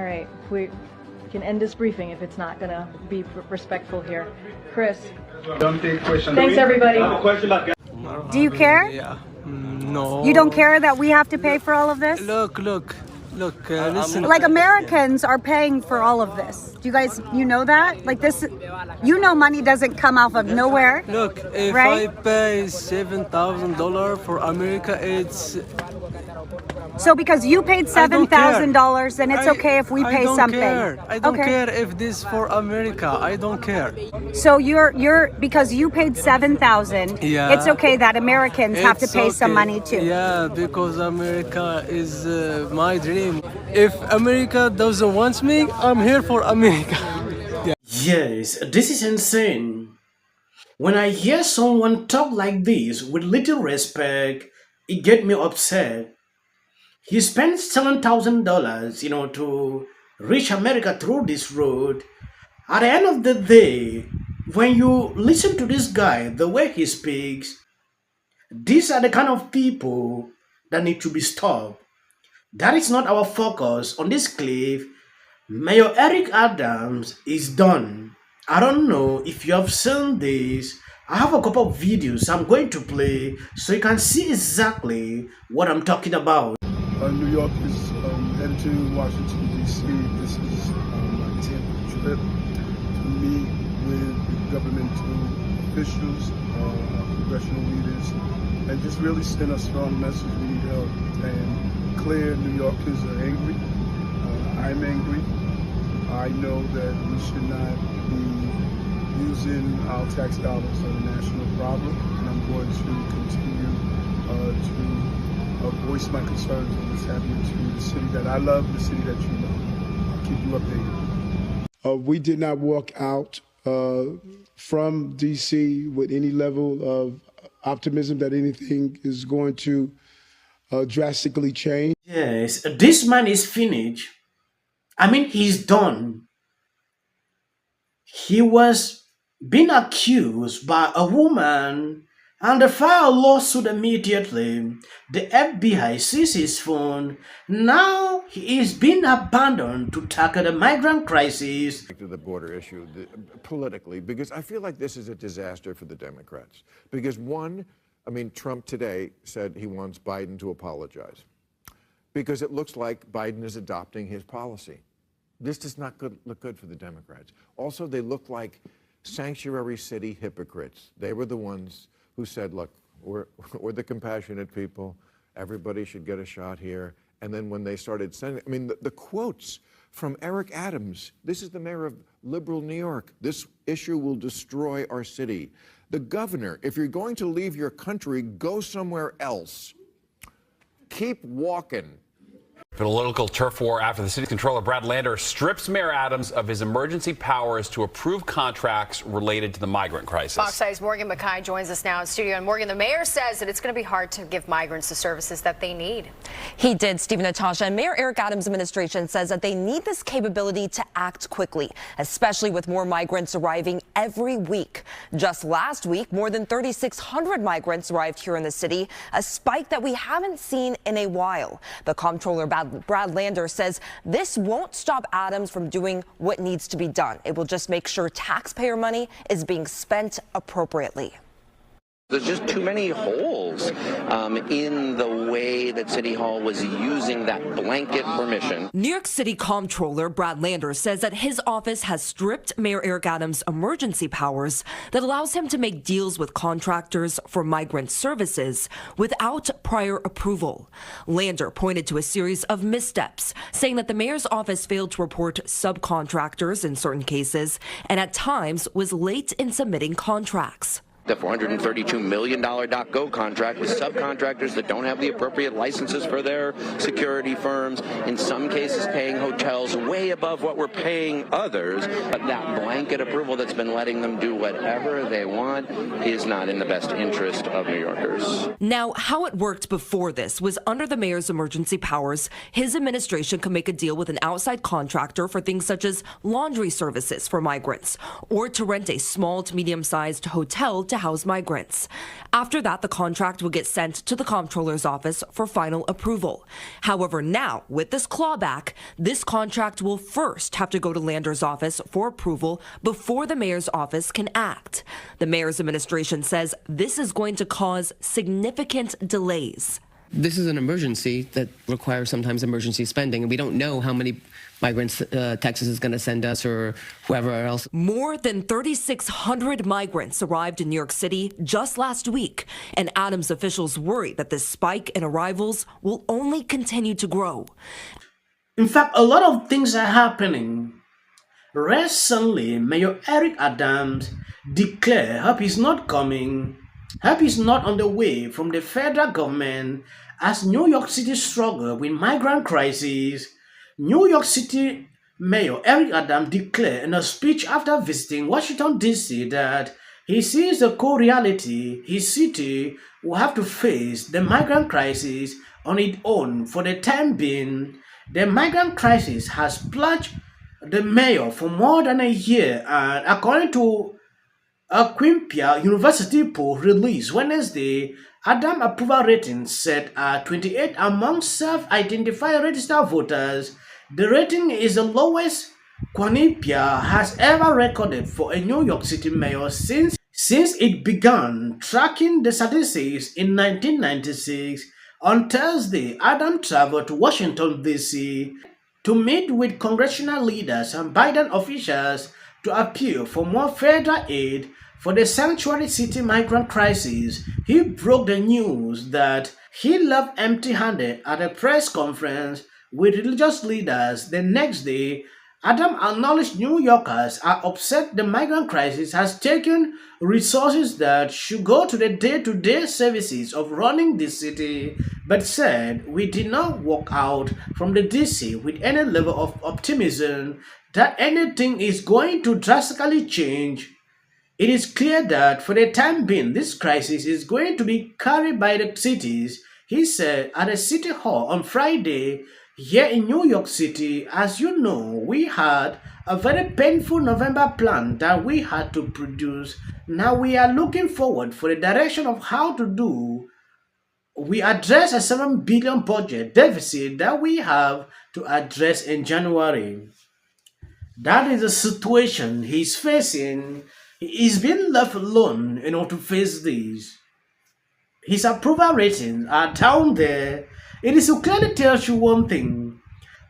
right, we can end this briefing if it's not gonna be respectful here. Chris. Don't take questions. Thanks, everybody. Do you care? Yeah. No. You don't care that we have to pay for all of this? Look, listen. Like Americans are paying for all of this. Do you guys, you know that? Like this, you know money doesn't come out of nowhere. Look, if right? I pay $7,000 for America, it's... So because you paid $7,000, then it's okay if we pay something. I don't care if this for America. I don't care. So you're because you paid $7,000. Yeah. It's okay that Americans have to pay some money too. Yeah, because America is my dream. If America doesn't want me, I'm here for America. Yeah. Yes, this is insane. When I hear someone talk like this with little respect, it gets me upset. He spent $7,000, to reach America through this road. At the end of the day, when you listen to this guy, the way he speaks, these are the kind of people that need to be stopped. That is not our focus on this clip. Mayor Eric Adams is done. I don't know if you have seen this. I have a couple of videos I'm going to play so you can see exactly what I'm talking about. New York is headed to Washington, D.C. This is my 10th trip to meet with governmental officials, congressional leaders, and just really send a strong message. We need help. And clear New Yorkers are angry. I'm angry. I know that we should not be using our tax dollars on a national problem, and I'm going to continue to voice my concerns on what's happening to the city that I love, the city that you love. I'll keep you updated. We did not walk out from D.C. with any level of optimism that anything is going to drastically change. Yes, this man is finished. I mean, he's done. He was being accused by a woman and they filed a lawsuit immediately. The FBI seized his phone. Now he is being abandoned to tackle the migrant crisis. To the border issue politically, because I feel like this is a disaster for the Democrats. Because one, Trump today said he wants Biden to apologize because it looks like Biden is adopting his policy. This does not look good for the Democrats. Also, they look like sanctuary city hypocrites. They were the ones who said, look, we're the compassionate people. Everybody should get a shot here. And then when they started sending, the quotes from Eric Adams, this is the mayor of liberal New York, this issue will destroy our city. The governor, if you're going to leave your country, go somewhere else. Keep walking. Political turf war after the city controller Brad Lander strips Mayor Adams of his emergency powers to approve contracts related to the migrant crisis. Fox 5's Morgan McKay joins us now in studio. And Morgan, the mayor says that it's going to be hard to give migrants the services that they need. He did, Steve and Natasha. And Mayor Eric Adams' administration says that they need this capability to act quickly, especially with more migrants arriving every week. Just last week, more than 3,600 migrants arrived here in the city, a spike that we haven't seen in a while. The comptroller Brad Lander says this won't stop Adams from doing what needs to be done. It will just make sure taxpayer money is being spent appropriately. There's just too many holes in the way that City Hall was using that blanket permission. New York City Comptroller Brad Lander says that his office has stripped Mayor Eric Adams' emergency powers that allows him to make deals with contractors for migrant services without prior approval. Lander pointed to a series of missteps, saying that the mayor's office failed to report subcontractors in certain cases and at times was late in submitting contracts. The $432 million .go contract with subcontractors that don't have the appropriate licenses for their security firms, in some cases paying hotels way above what we're paying others. But that blanket approval that's been letting them do whatever they want is not in the best interest of New Yorkers. Now, how it worked before this was under the mayor's emergency powers, his administration could make a deal with an outside contractor for things such as laundry services for migrants, or to rent a small to medium-sized hotel to to house migrants. After that, the contract will get sent to the comptroller's office for final approval. However, now, with this clawback, this contract will first have to go to Lander's office for approval before the mayor's office can act. The mayor's administration says this is going to cause significant delays. This is an emergency that requires sometimes emergency spending, and we don't know how many migrants Texas is going to send us or whoever else. More than 3,600 migrants arrived in New York City just last week, and Adams officials worry that this spike in arrivals will only continue to grow. In fact, a lot of things are happening. Recently, Mayor Eric Adams declared help is not coming, help is not on the way from the federal government as New York City struggles with migrant crisis. New York City Mayor Eric Adams declared in a speech after visiting Washington, D.C. that he sees the core reality his city will have to face the migrant crisis on its own for the time being. The migrant crisis has plagued the mayor for more than a year, and according to a Quinnipiac University poll released Wednesday, Adams' approval rating set at 28 among self-identified registered voters. The rating is the lowest Quinnipiac has ever recorded for a New York City mayor since it began tracking the statistics in 1996. On Thursday, Adams traveled to Washington, D.C. to meet with congressional leaders and Biden officials to appeal for more federal aid for the sanctuary city migrant crisis. He broke the news that he left empty-handed at a press conference with religious leaders the next day. Adams acknowledged New Yorkers are upset the migrant crisis has taken resources that should go to the day-to-day services of running the city, but said we did not walk out from the DC with any level of optimism that anything is going to drastically change. It is clear that for the time being, this crisis is going to be carried by the cities, he said at a city hall on Friday. Here in New York City, as you know, we had a very painful November plan that we had to produce. Now we are looking forward for the direction of how to do. We address a $7 billion budget deficit that we have to address in January. That is the situation he's facing. He's been left alone in order to face this. His approval ratings are down there. It is to clearly tells you one thing.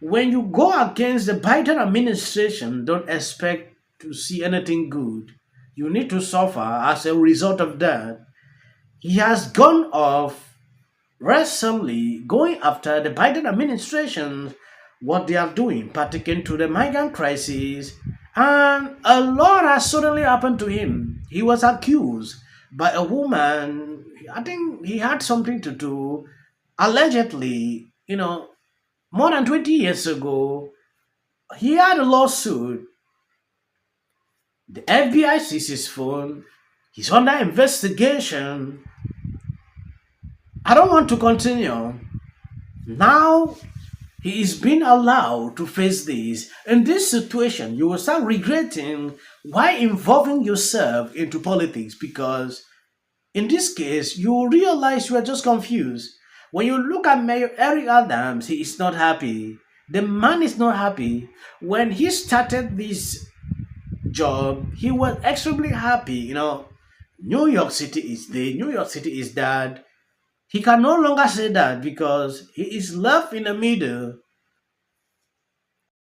When you go against the Biden administration, don't expect to see anything good. You need to suffer as a result of that. He has gone off recently going after the Biden administration, what they are doing, pertaining to the migrant crisis, and a lot has suddenly happened to him. He was accused by a woman. I think he had something to do. Allegedly, more than 20 years ago, he had a lawsuit. The FBI seized his phone. He's under investigation. I don't want to continue. Now, he is being allowed to face this. In this situation, you will start regretting why involving yourself into politics, because in this case, you will realize you are just confused. When you look at Mayor Eric Adams, he is not happy. The man is not happy. When he started this job, he was extremely happy. New York City is this, New York City is that. He can no longer say that because he is left in the middle.